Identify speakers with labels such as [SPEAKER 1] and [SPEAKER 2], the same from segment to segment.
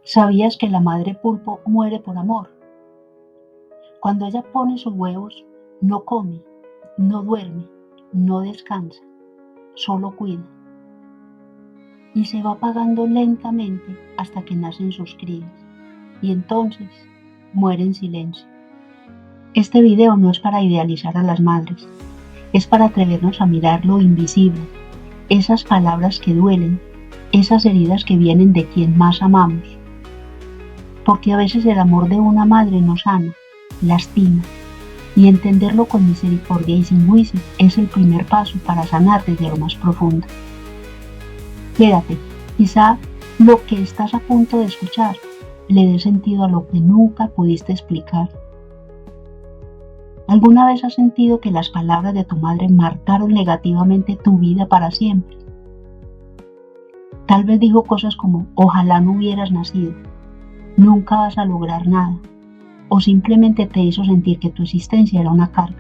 [SPEAKER 1] ¿Sabías que la madre pulpo muere por amor? Cuando ella pone sus huevos, no come, no duerme, no descansa, solo cuida. Y se va apagando lentamente hasta que nacen sus crías. Y entonces muere en silencio. Este video no es para idealizar a las madres, es para atrevernos a mirar lo invisible, esas palabras que duelen, esas heridas que vienen de quien más amamos. Porque a veces el amor de una madre nos sana, lastima, y entenderlo con misericordia y sin juicio es el primer paso para sanar desde lo más profundo. Quédate, quizá lo que estás a punto de escuchar le dé sentido a lo que nunca pudiste explicar. ¿Alguna vez has sentido que las palabras de tu madre marcaron negativamente tu vida para siempre? Tal vez dijo cosas como, ojalá no hubieras nacido, nunca vas a lograr nada, o simplemente te hizo sentir que tu existencia era una carga.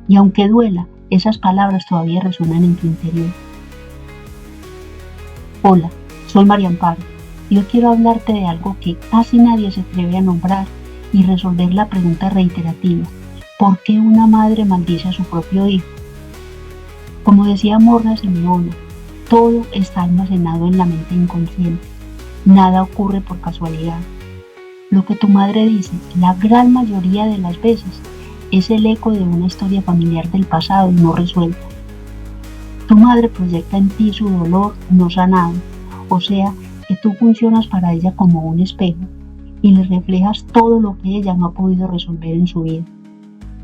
[SPEAKER 1] Y aunque duela, esas palabras todavía resuenan en tu interior. Hola, soy María Amparo y hoy quiero hablarte de algo que casi nadie se atreve a nombrar y resolver la pregunta reiterativa: ¿por qué una madre maldice a su propio hijo? Como decía Morna Simeona, todo está almacenado en la mente inconsciente. Nada ocurre por casualidad. Lo que tu madre dice, la gran mayoría de las veces, es el eco de una historia familiar del pasado no resuelta. Tu madre proyecta en ti su dolor no sanado, o sea, que tú funcionas para ella como un espejo y le reflejas todo lo que ella no ha podido resolver en su vida.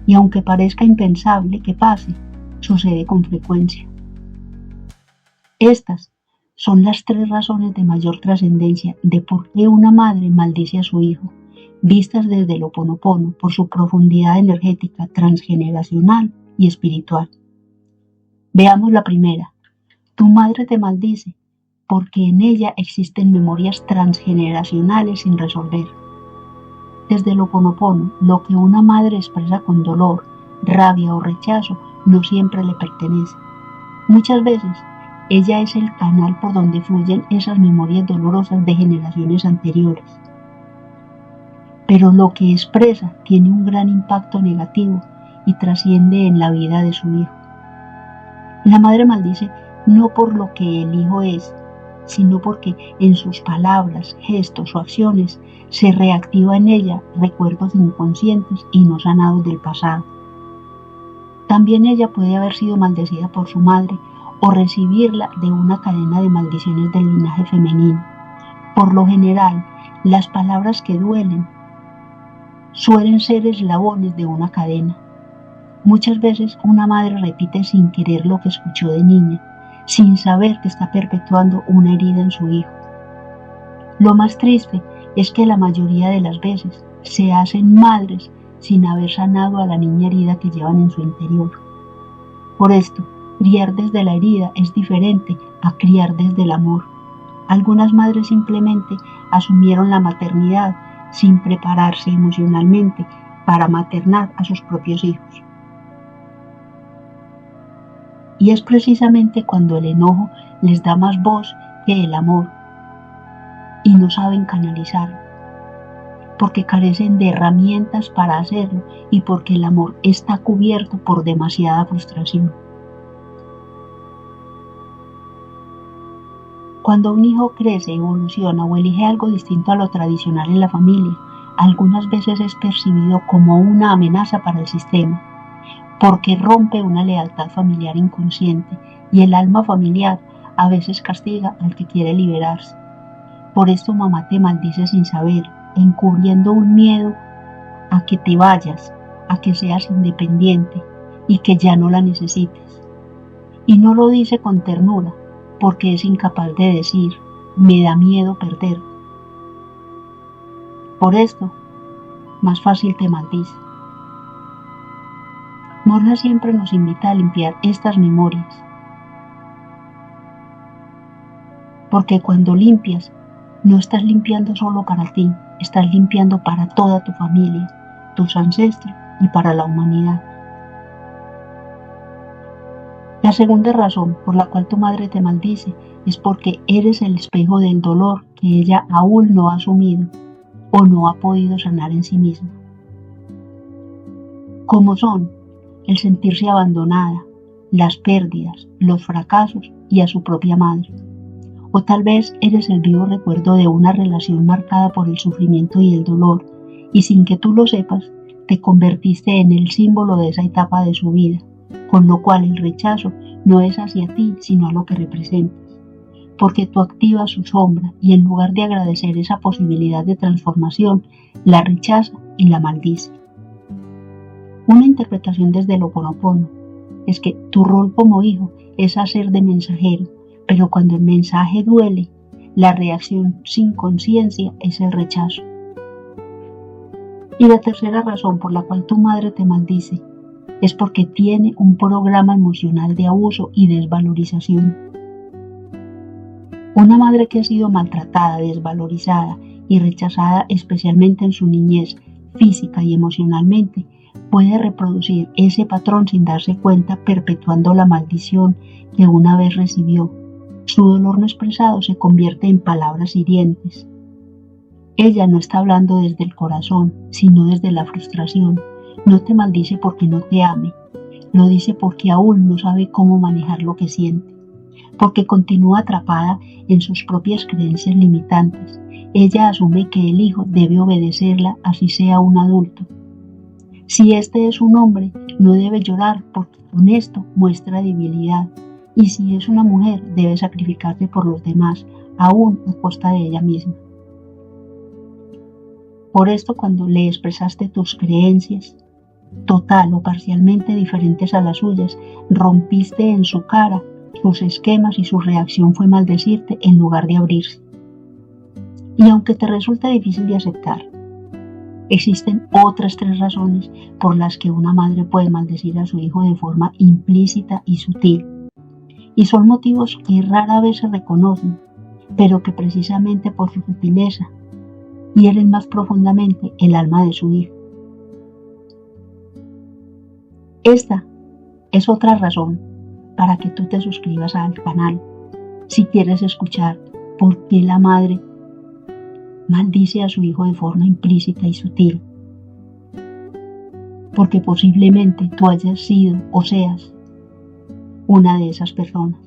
[SPEAKER 1] Y aunque parezca impensable que pase, sucede con frecuencia. Estas son las 3 razones de mayor trascendencia de por qué una madre maldice a su hijo, vistas desde el Ho'oponopono por su profundidad energética, transgeneracional y espiritual. Veamos la primera. Tu madre te maldice porque en ella existen memorias transgeneracionales sin resolver. Desde el Ho'oponopono, lo que una madre expresa con dolor, rabia o rechazo no siempre le pertenece. Muchas veces, ella es el canal por donde fluyen esas memorias dolorosas de generaciones anteriores. Pero lo que expresa tiene un gran impacto negativo y trasciende en la vida de su hijo. La madre maldice no por lo que el hijo es, sino porque en sus palabras, gestos o acciones se reactiva en ella recuerdos inconscientes y no sanados del pasado. También ella puede haber sido maldecida por su madre o recibirla de una cadena de maldiciones del linaje femenino. Por lo general, las palabras que duelen suelen ser eslabones de una cadena. Muchas veces una madre repite sin querer lo que escuchó de niña, sin saber que está perpetuando una herida en su hijo. Lo más triste es que la mayoría de las veces se hacen madres sin haber sanado a la niña herida que llevan en su interior. Por esto, criar desde la herida es diferente a criar desde el amor. Algunas madres simplemente asumieron la maternidad sin prepararse emocionalmente para maternar a sus propios hijos. Y es precisamente cuando el enojo les da más voz que el amor y no saben canalizarlo, porque carecen de herramientas para hacerlo y porque el amor está cubierto por demasiada frustración. Cuando un hijo crece, evoluciona o elige algo distinto a lo tradicional en la familia, algunas veces es percibido como una amenaza para el sistema, porque rompe una lealtad familiar inconsciente y el alma familiar a veces castiga al que quiere liberarse. Por esto mamá te maldice sin saber, encubriendo un miedo a que te vayas, a que seas independiente y que ya no la necesites. Y no lo dice con ternura, porque es incapaz de decir, me da miedo perder. Por esto, más fácil te maldice. Morna siempre nos invita a limpiar estas memorias, porque cuando limpias, no estás limpiando solo para ti, estás limpiando para toda tu familia, tus ancestros y para la humanidad. La segunda razón por la cual tu madre te maldice es porque eres el espejo del dolor que ella aún no ha asumido o no ha podido sanar en sí misma. Como son el sentirse abandonada, las pérdidas, los fracasos y a su propia madre. O tal vez eres el vivo recuerdo de una relación marcada por el sufrimiento y el dolor, y sin que tú lo sepas, te convertiste en el símbolo de esa etapa de su vida, con lo cual el rechazo no es hacia ti, sino a lo que representas, porque tú activas su sombra y en lugar de agradecer esa posibilidad de transformación, la rechaza y la maldice. Una interpretación desde el Ho'oponopono es que tu rol como hijo es hacer de mensajero, pero cuando el mensaje duele, la reacción sin conciencia es el rechazo. Y la tercera razón por la cual tu madre te maldice es porque tiene un programa emocional de abuso y desvalorización. Una madre que ha sido maltratada, desvalorizada y rechazada especialmente en su niñez, física y emocionalmente, puede reproducir ese patrón sin darse cuenta, perpetuando la maldición que una vez recibió. Su dolor no expresado se convierte en palabras hirientes. Ella no está hablando desde el corazón, sino desde la frustración. No te maldice porque no te ame, lo dice porque aún no sabe cómo manejar lo que siente, porque continúa atrapada en sus propias creencias limitantes. Ella asume que el hijo debe obedecerla así sea un adulto. Si este es un hombre, no debe llorar porque con esto muestra debilidad. Y si es una mujer, debe sacrificarse por los demás, aún a costa de ella misma. Por esto, cuando le expresaste tus creencias, total o parcialmente diferentes a las suyas, rompiste en su cara sus esquemas y su reacción fue maldecirte en lugar de abrirse. Y aunque te resulta difícil de aceptar, existen otras 3 razones por las que una madre puede maldecir a su hijo de forma implícita y sutil. Y son motivos que rara vez se reconocen, pero que precisamente por su sutileza hieren más profundamente el alma de su hijo. Esta es otra razón para que tú te suscribas al canal si quieres escuchar por qué la madre maldice a su hijo de forma implícita y sutil. Porque posiblemente tú hayas sido o seas una de esas personas.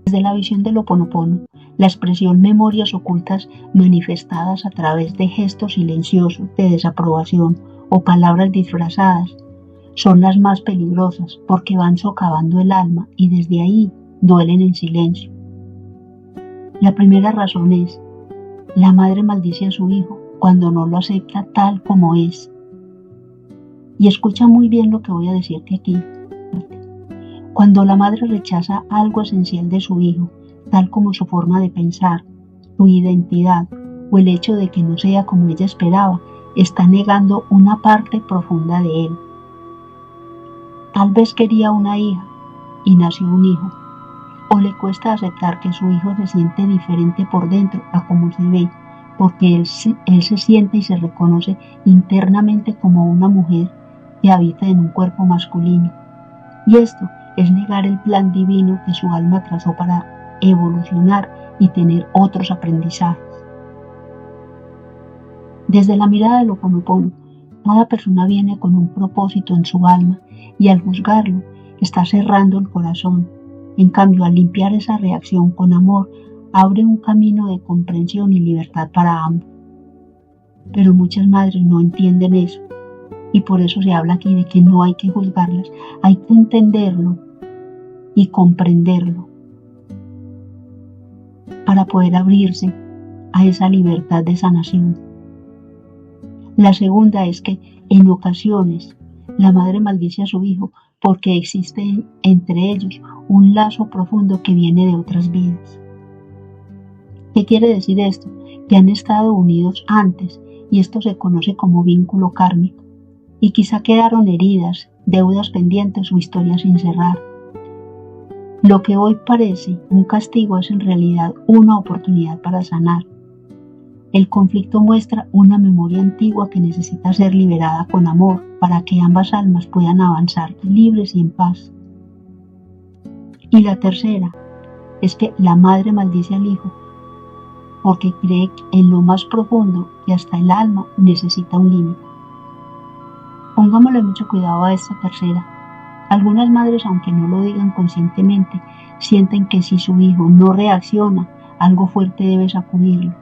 [SPEAKER 1] Desde la visión del Ho'oponopono, la expresión memorias ocultas manifestadas a través de gestos silenciosos de desaprobación o palabras disfrazadas son las más peligrosas porque van socavando el alma y desde ahí duelen en silencio. La primera razón es: la madre maldice a su hijo cuando no lo acepta tal como es. Y escucha muy bien lo que voy a decirte aquí. Cuando la madre rechaza algo esencial de su hijo, tal como su forma de pensar, su identidad o el hecho de que no sea como ella esperaba, está negando una parte profunda de él. Tal vez quería una hija y nació un hijo, o le cuesta aceptar que su hijo se siente diferente por dentro a como se ve, porque él se siente y se reconoce internamente como una mujer que habita en un cuerpo masculino. Y esto es negar el plan divino que su alma trazó para evolucionar y tener otros aprendizajes. Desde la mirada del Ho'oponopono, cada persona viene con un propósito en su alma y al juzgarlo está cerrando el corazón. En cambio, al limpiar esa reacción con amor, abre un camino de comprensión y libertad para ambos. Pero muchas madres no entienden eso y por eso se habla aquí de que no hay que juzgarlas, hay que entenderlo y comprenderlo para poder abrirse a esa libertad de sanación. La segunda es que en ocasiones la madre maldice a su hijo porque existe entre ellos un lazo profundo que viene de otras vidas. ¿Qué quiere decir esto? Que han estado unidos antes y esto se conoce como vínculo kármico y quizá quedaron heridas, deudas pendientes o historias sin cerrar. Lo que hoy parece un castigo es en realidad una oportunidad para sanar. El conflicto muestra una memoria antigua que necesita ser liberada con amor para que ambas almas puedan avanzar libres y en paz. Y la tercera es que la madre maldice al hijo porque cree en lo más profundo que hasta el alma necesita un límite. Pongámosle mucho cuidado a esta tercera. Algunas madres, aunque no lo digan conscientemente, sienten que si su hijo no reacciona, algo fuerte debe sacudirlo.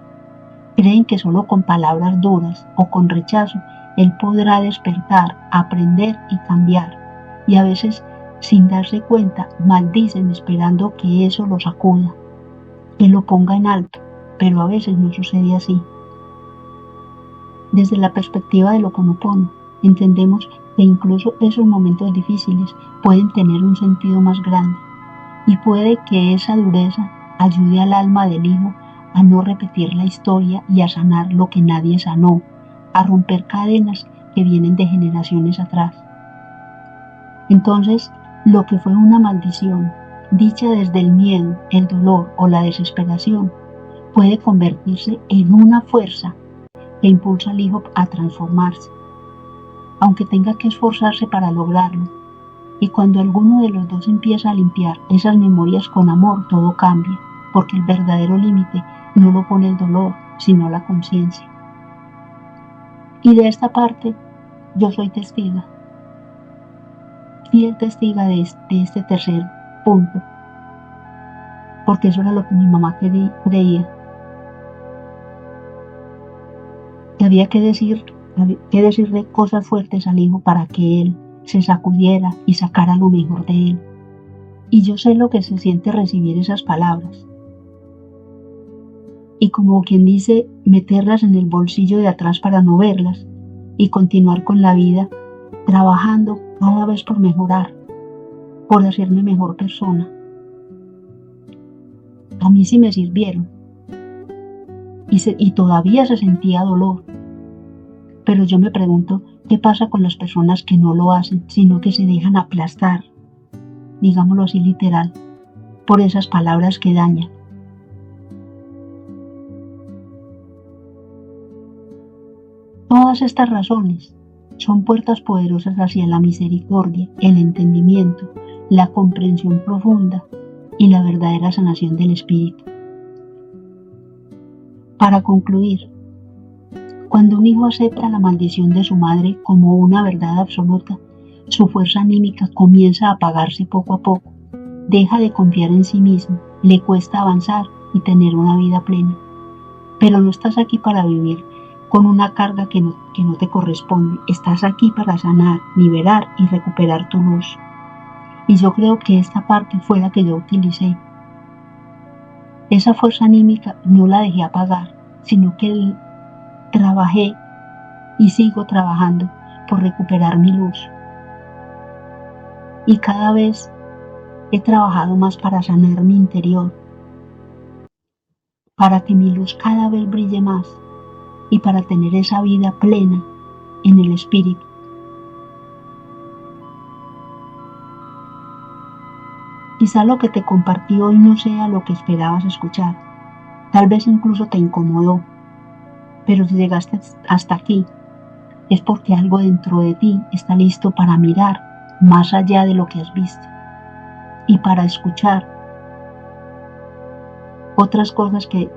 [SPEAKER 1] Creen que solo con palabras duras o con rechazo él podrá despertar, aprender y cambiar. Y a veces, sin darse cuenta, maldicen esperando que eso lo sacuda, que lo ponga en alto, pero a veces no sucede así. Desde la perspectiva del Ho'oponopono, entendemos que incluso esos momentos difíciles pueden tener un sentido más grande y puede que esa dureza ayude al alma del hijo a no repetir la historia y a sanar lo que nadie sanó, a romper cadenas que vienen de generaciones atrás. Entonces, lo que fue una maldición, dicha desde el miedo, el dolor o la desesperación, puede convertirse en una fuerza que impulsa al hijo a transformarse, aunque tenga que esforzarse para lograrlo. Y cuando alguno de los dos empieza a limpiar esas memorias con amor, todo cambia, porque el verdadero límite no lo pone el dolor, sino la conciencia. Y de esta parte, yo soy testiga, fiel testiga de este tercer punto, porque eso era lo que mi mamá creía. Que había que decirle cosas fuertes al hijo para que él se sacudiera y sacara lo mejor de él. Y yo sé lo que se siente recibir esas palabras. Y como quien dice, meterlas en el bolsillo de atrás para no verlas y continuar con la vida, trabajando cada vez por mejorar, por hacerme mejor persona. A mí sí me sirvieron. Y todavía se sentía dolor. Pero yo me pregunto, ¿qué pasa con las personas que no lo hacen, sino que se dejan aplastar, digámoslo así literal, por esas palabras que dañan? Todas estas razones son puertas poderosas hacia la misericordia, el entendimiento, la comprensión profunda y la verdadera sanación del espíritu. Para concluir, cuando un hijo acepta la maldición de su madre como una verdad absoluta, su fuerza anímica comienza a apagarse poco a poco, deja de confiar en sí mismo, le cuesta avanzar y tener una vida plena. Pero no estás aquí para vivir con una carga que no te corresponde, estás aquí para sanar, liberar y recuperar tu luz. Y yo creo que esta parte fue la que yo utilicé. Esa fuerza anímica no la dejé apagar, sino que trabajé y sigo trabajando por recuperar mi luz. Y cada vez he trabajado más para sanar mi interior, para que mi luz cada vez brille más y para tener esa vida plena en el espíritu. Quizá lo que te compartí hoy no sea lo que esperabas escuchar, tal vez incluso te incomodó, pero si llegaste hasta aquí es porque algo dentro de ti está listo para mirar más allá de lo que has visto y para escuchar otras cosas que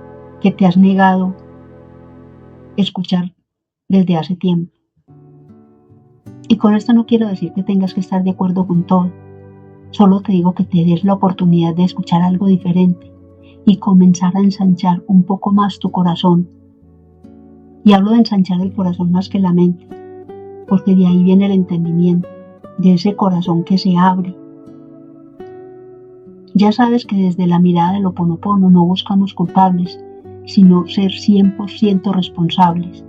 [SPEAKER 1] te has negado escuchar desde hace tiempo. Y con esto no quiero decir que tengas que estar de acuerdo con todo, solo te digo que te des la oportunidad de escuchar algo diferente y comenzar a ensanchar un poco más tu corazón. Y hablo de ensanchar el corazón más que la mente, porque de ahí viene el entendimiento, de ese corazón que se abre. Ya sabes que desde la mirada del Ho'oponopono no buscamos culpables, sino ser 100% responsables.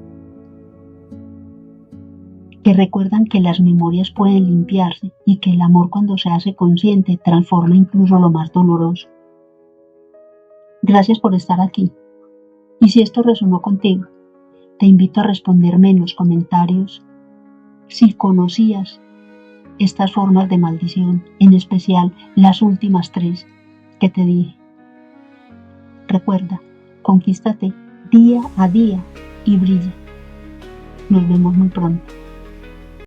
[SPEAKER 1] Que recuerdan que las memorias pueden limpiarse y que el amor, cuando se hace consciente, transforma incluso lo más doloroso. Gracias por estar aquí. Y si esto resonó contigo, te invito a responderme en los comentarios si conocías estas formas de maldición, en especial las últimas 3 que te dije. Recuerda, conquístate día a día y brilla. Nos vemos muy pronto.